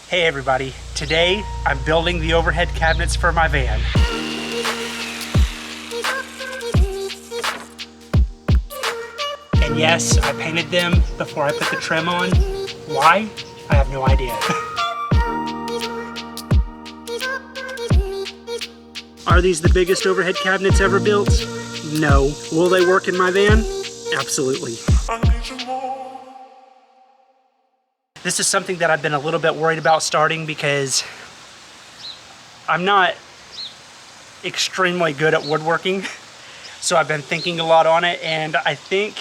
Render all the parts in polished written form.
Hey everybody, today I'm building the overhead cabinets for my van. And yes, I painted them before I put the trim on. Why? I have no idea. Are these the biggest overhead cabinets ever built? No. Will they work in my van? Absolutely. This is something that I've been a little bit worried about starting because I'm not extremely good at woodworking. So I've been thinking a lot on it, and I think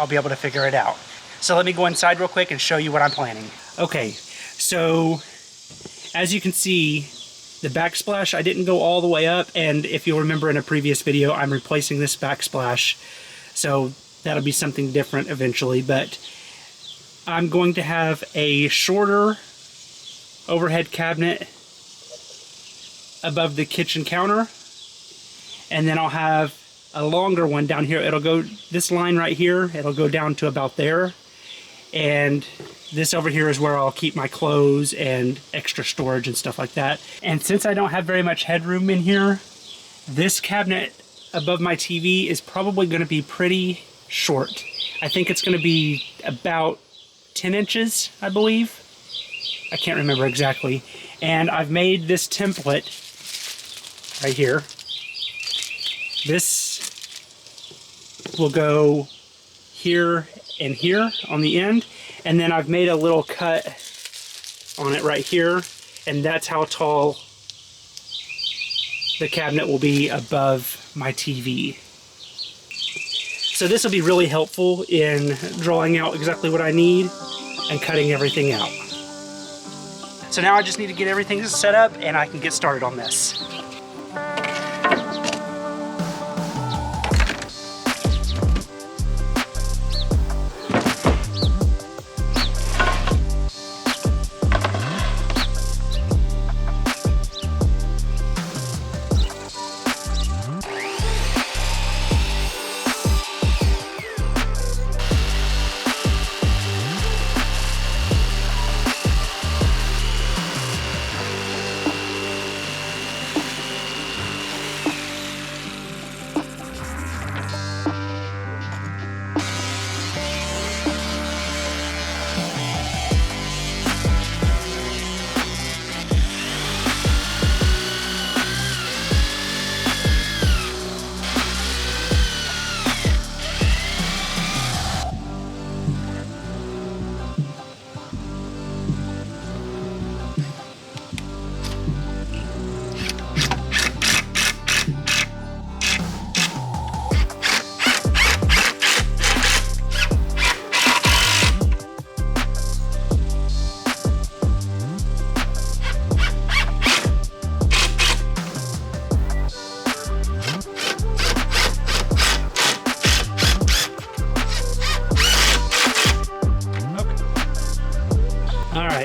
I'll be able to figure it out. So let me go inside real quick and show you what I'm planning. Okay, so as you can see, the backsplash, I didn't go all the way up, and if you'll remember in a previous video, I'm replacing this backsplash. So that'll be something different eventually, but I'm going to have a shorter overhead cabinet above the kitchen counter, and then I'll have a longer one down here. It'll go this line right here, it'll go down to about there, and this over here is where I'll keep my clothes and extra storage and stuff like that. And since I don't have very much headroom in here, this cabinet above my TV is probably going to be pretty short. I think it's going to be about 10 inches, I believe. I can't remember exactly. And I've made this template right here. This will go here and here on the end. And then I've made a little cut on it right here. And that's how tall the cabinet will be above my TV. So this will be really helpful in drawing out exactly what I need and cutting everything out. So now I just need to get everything set up and I can get started on this.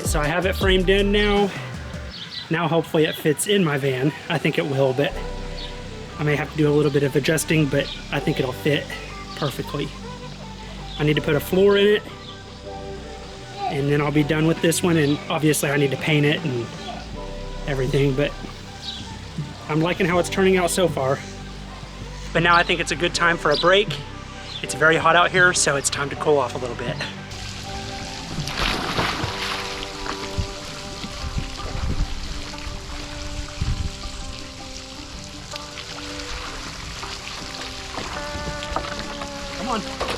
So I have it framed in now. Now hopefully it fits in my van. I think it will, but I may have to do a little bit of adjusting, but I think it'll fit perfectly. I need to put a floor in it, and then I'll be done with this one, and obviously I need to paint it and everything, but I'm liking how it's turning out so far. But now I think it's a good time for a break. It's very hot out here, so it's time to cool off a little bit. Come on.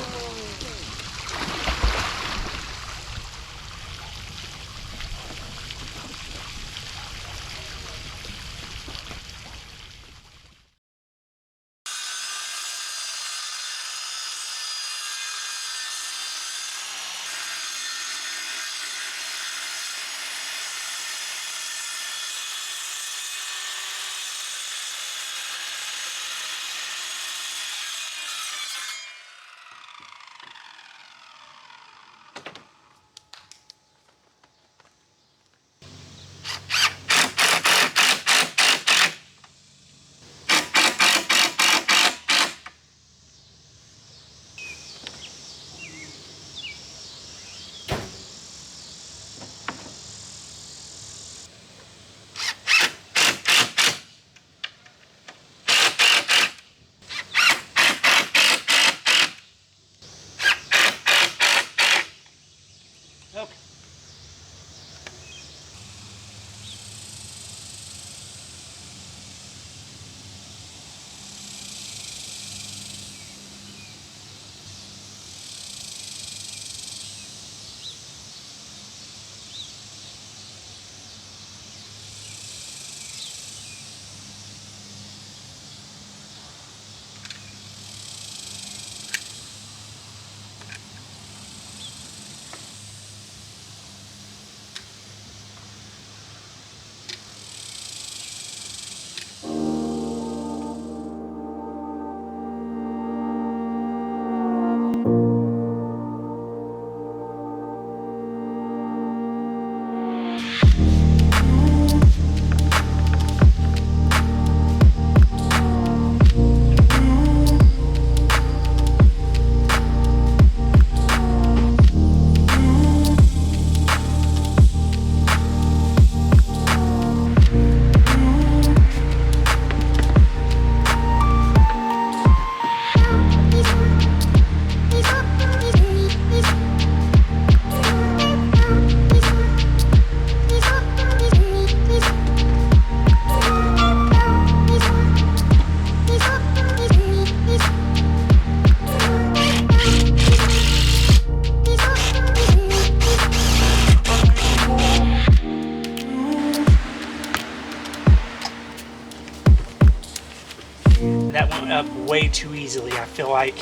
up way too easily. I feel like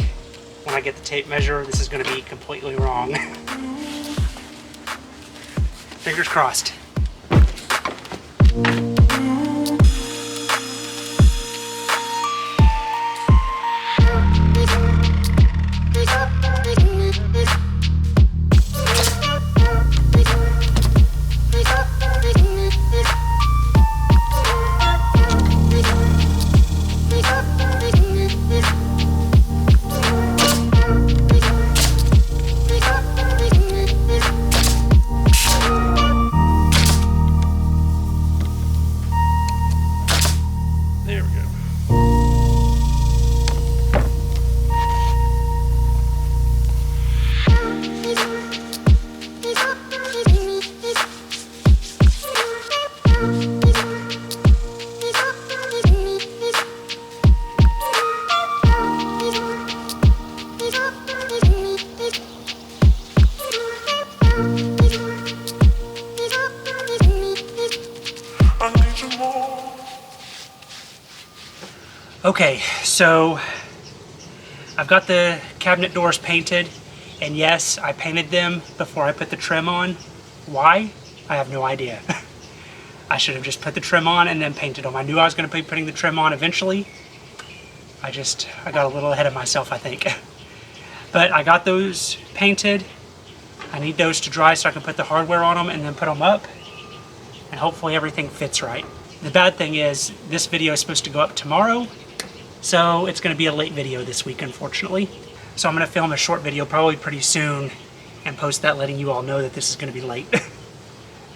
when I get the tape measure, this is going to be completely wrong. Fingers crossed. Okay, so I've got the cabinet doors painted, and yes, I painted them before I put the trim on. Why? I have no idea. I should have just put the trim on and then painted them. I knew I was going to be putting the trim on eventually. I got a little ahead of myself, I think. But I got those painted. I need those to dry so I can put the hardware on them and then put them up. And hopefully everything fits right. The bad thing is, this video is supposed to go up tomorrow, so it's going to be a late video this week, unfortunately. So I'm going to film a short video probably pretty soon and post that letting you all know that this is going to be late.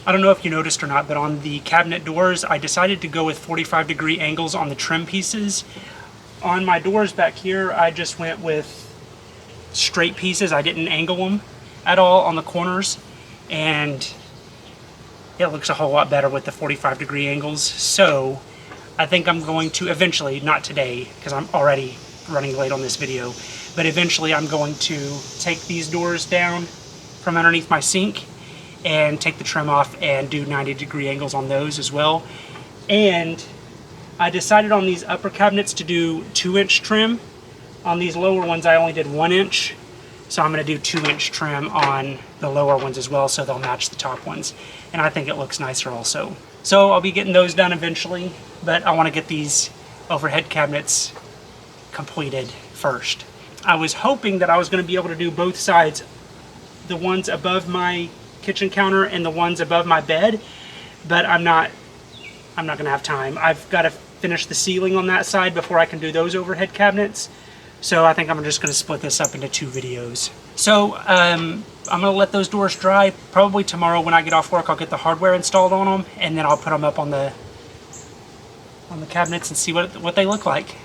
I don't know if you noticed or not, but on the cabinet doors, I decided to go with 45-degree angles on the trim pieces. On my doors back here, I just went with straight pieces. I didn't angle them at all on the corners, and it looks a whole lot better with the 45-degree angles. So I think I'm going to eventually, not today, because I'm already running late on this video, but eventually I'm going to take these doors down from underneath my sink and take the trim off and do 90-degree angles on those as well. And I decided on these upper cabinets to do 2-inch trim. On these lower ones I only did 1 inch, so I'm going to do 2-inch trim on the lower ones as well, so they'll match the top ones. And I think it looks nicer also. So I'll be getting those done eventually, but I want to get these overhead cabinets completed first. I was hoping that I was going to be able to do both sides, the ones above my kitchen counter and the ones above my bed, but I'm not going to have time. I've got to finish the ceiling on that side before I can do those overhead cabinets. So I think I'm just going to split this up into 2 videos. So I'm going to let those doors dry. Probably tomorrow when I get off work, I'll get the hardware installed on them, and then I'll put them up on the cabinets and see what they look like.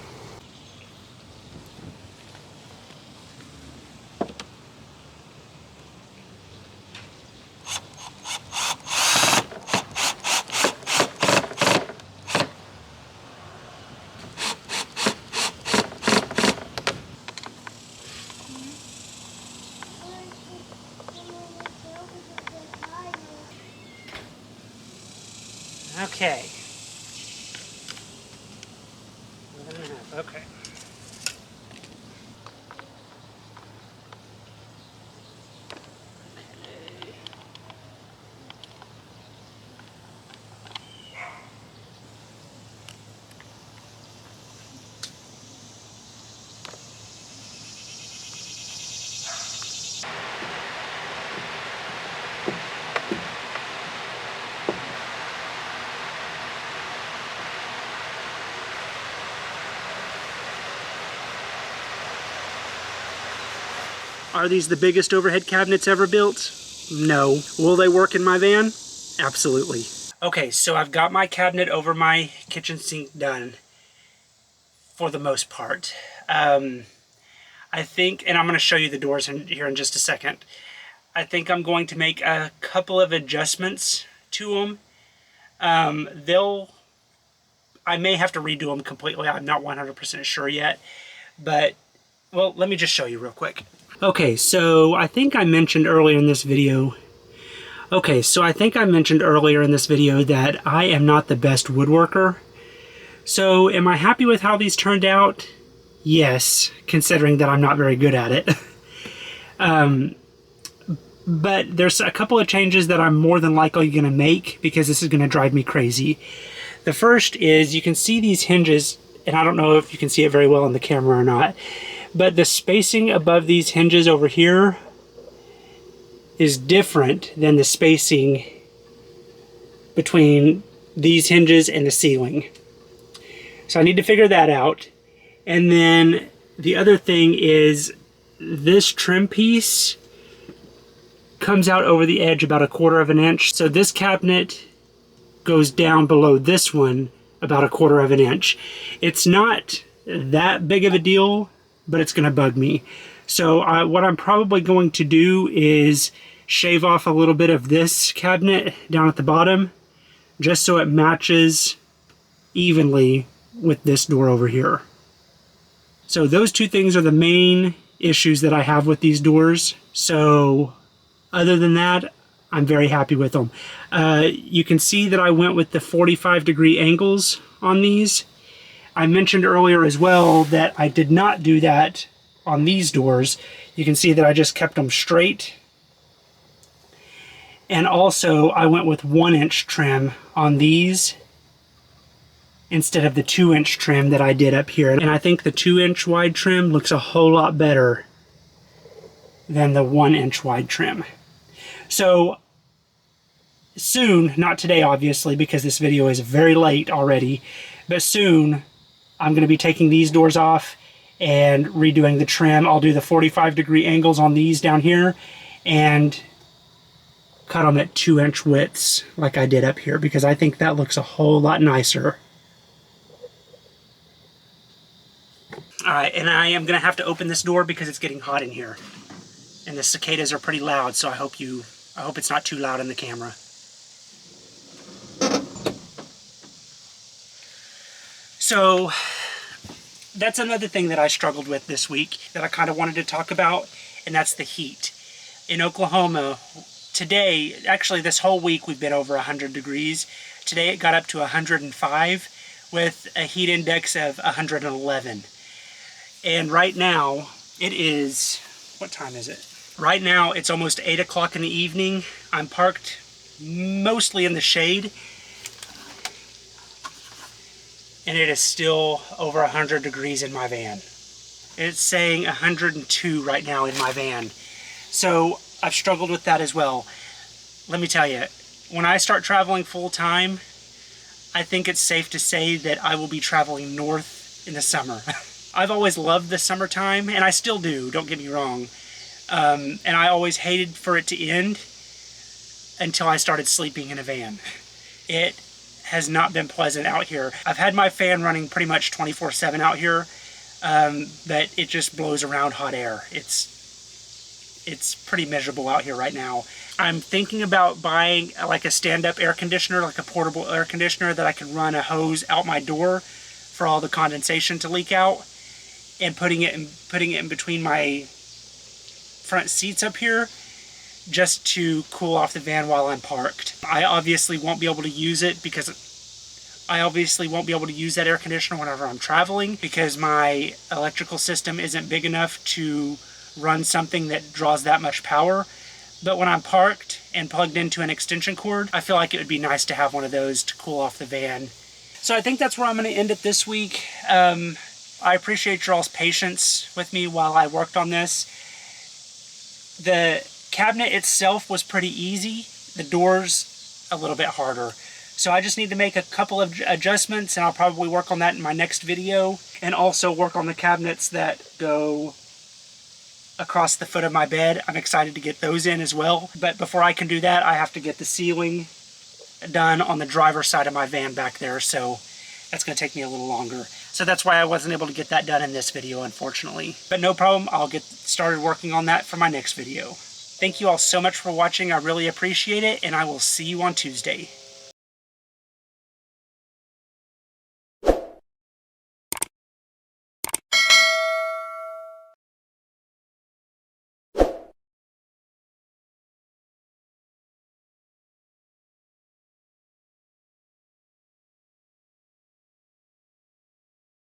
Okay. 11.5. Okay. Are these the biggest overhead cabinets ever built? No. Will they work in my van? Absolutely. Okay, so I've got my cabinet over my kitchen sink done for the most part. I think, and I'm going to show you the doors here in just a second. I think I'm going to make a couple of adjustments to them. I may have to redo them completely. I'm not 100% sure yet, but well, let me just show you real quick. Okay, so I think I mentioned earlier in this video that I am not the best woodworker. So am I happy with how these turned out? yes, considering that I'm not very good at it. But there's a couple of changes that I'm more than likely going to make because this is going to drive me crazy. The first is you can see these hinges, and I don't know if you can see it very well on the camera or not, but the spacing above these hinges over here is different than the spacing between these hinges and the ceiling. So I need to figure that out. And then the other thing is this trim piece comes out over the edge about 1/4 of an inch. So this cabinet goes down below this one about 1/4 of an inch. It's not that big of a deal, but it's going to bug me. So what I'm probably going to do is shave off a little bit of this cabinet down at the bottom, just so it matches evenly with this door over here. So those two things are the main issues that I have with these doors. So other than that, I'm very happy with them. You can see that I went with the 45-degree angles on these. I mentioned earlier as well that I did not do that on these doors. You can see that I just kept them straight. And also I went with 1-inch trim on these instead of the 2-inch trim that I did up here. And I think the 2-inch wide trim looks a whole lot better than the 1-inch wide trim. So soon, not today obviously because this video is very late already, but soon I'm going to be taking these doors off and redoing the trim. I'll do the 45-degree angles on these down here and cut them at 2-inch widths like I did up here because I think that looks a whole lot nicer. Alright, and I am going to have to open this door because it's getting hot in here. And the cicadas are pretty loud, so I hope it's not too loud in the camera. So that's another thing that I struggled with this week that I kind of wanted to talk about, and that's the heat. In Oklahoma, today, actually this whole week we've been over 100 degrees. Today it got up to 105 with a heat index of 111. And right now it is, what time is it? Right now it's almost 8 o'clock in the evening. I'm parked mostly in the shade. And it is still over 100 degrees in my van. It's saying 102 right now in my van. So I've struggled with that as well. Let me tell you, when I start traveling full time, I think it's safe to say that I will be traveling north in the summer. I've always loved the summertime, and I still do, don't get me wrong. And I always hated for it to end until I started sleeping in a van. It has not been pleasant out here. I've had my fan running pretty much 24/7 out here, but it just blows around hot air. It's pretty miserable out here right now. I'm thinking about buying like a stand-up air conditioner, like a portable air conditioner that I can run a hose out my door for all the condensation to leak out, and putting it in between my front seats up here just to cool off the van while I'm parked. I obviously won't be able to use it because I obviously won't be able to use that air conditioner whenever I'm traveling because my electrical system isn't big enough to run something that draws that much power. But when I'm parked and plugged into an extension cord, I feel like it would be nice to have one of those to cool off the van. So I think that's where I'm going to end it this week. I appreciate your all's patience with me while I worked on this. The cabinet itself was pretty easy. The doors a little bit harder. So I just need to make a couple of adjustments, and I'll probably work on that in my next video, and also work on the cabinets that go across the foot of my bed. I'm excited to get those in as well. But before I can do that, I have to get the ceiling done on the driver's side of my van back there, so that's going to take me a little longer. So that's why I wasn't able to get that done in this video, unfortunately. But no problem, I'll get started working on that for my next video. Thank you all so much for watching. I really appreciate it, and I will see you on Tuesday.